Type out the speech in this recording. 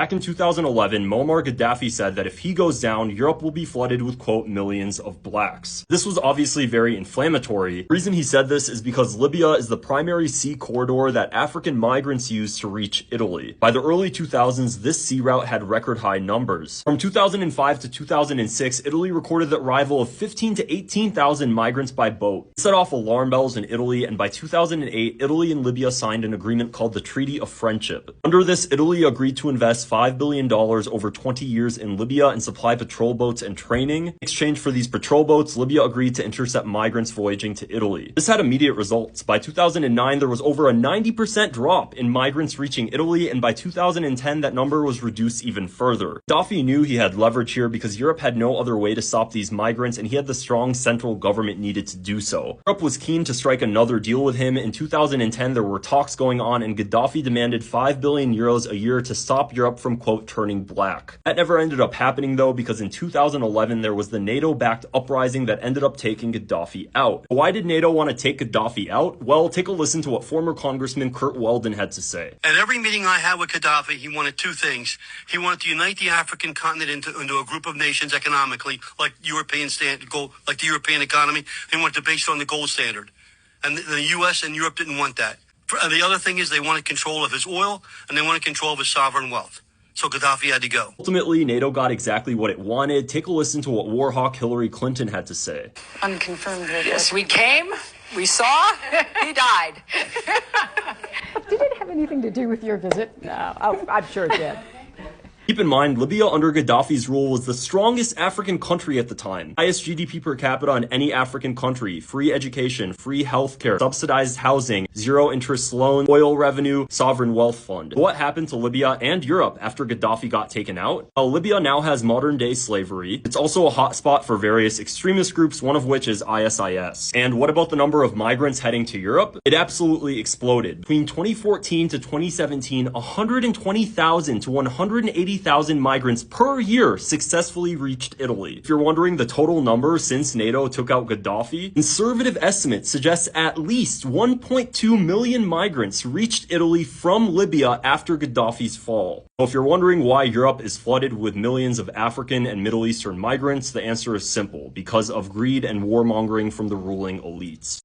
Back in 2011, Muammar Gaddafi said that if he goes down, Europe will be flooded with, quote, millions of blacks. This was obviously very inflammatory. The reason he said this is because Libya is the primary sea corridor that African migrants use to reach Italy. By the early 2000s, this sea route had record high numbers. From 2005 to 2006, Italy recorded the arrival of 15 to 18,000 migrants by boat. This set off alarm bells in Italy, and by 2008, Italy and Libya signed an agreement called the Treaty of Friendship. Under this, Italy agreed to invest $5 billion over 20 years in Libya and supply patrol boats and training. In exchange for these patrol boats, Libya agreed to intercept migrants voyaging to Italy. This had immediate results. By 2009, there was over a 90% drop in migrants reaching Italy, and by 2010, that number was reduced even further. Gaddafi knew he had leverage here because Europe had no other way to stop these migrants, and he had the strong central government needed to do so. Europe was keen to strike another deal with him. In 2010, there were talks going on, and Gaddafi demanded 5 billion euros a year to stop Europe from, quote, turning black. That never ended up happening though, because in 2011 there was the NATO-backed uprising that ended up taking Gaddafi out. Why did NATO want to take Gaddafi out? Well, take a listen to what former Congressman Kurt Weldon had to say. At every meeting I had with Gaddafi, he wanted two things. He wanted to unite the African continent into a group of nations economically, like the European economy. He wanted to base it on the gold standard. And the US and Europe didn't want that. The other thing is they wanted control of his oil, and they wanted control of his sovereign wealth. So Gaddafi had to go. Ultimately, NATO got exactly what it wanted. Take a listen to what war hawk Hillary Clinton had to say. Unconfirmed. Yes, we came, we saw, he died. Did it have anything to do with your visit? No, I'm sure it did. Keep in mind, Libya under Gaddafi's rule was the strongest African country at the time. Highest GDP per capita in any African country, free education, free healthcare, subsidized housing, zero interest loans, oil revenue, sovereign wealth fund. What happened to Libya and Europe after Gaddafi got taken out? Well, Libya now has modern day slavery. It's also a hotspot for various extremist groups, one of which is ISIS. And what about the number of migrants heading to Europe? It absolutely exploded. Between 2014 to 2017, 120,000 to 180,000 migrants per year successfully reached Italy. If you're wondering the total number since NATO took out Gaddafi, conservative estimates suggest at least 1.2 million migrants reached Italy from Libya after Gaddafi's fall. So if you're wondering why Europe is flooded with millions of African and Middle Eastern migrants, the answer is simple: because of greed and warmongering from the ruling elites.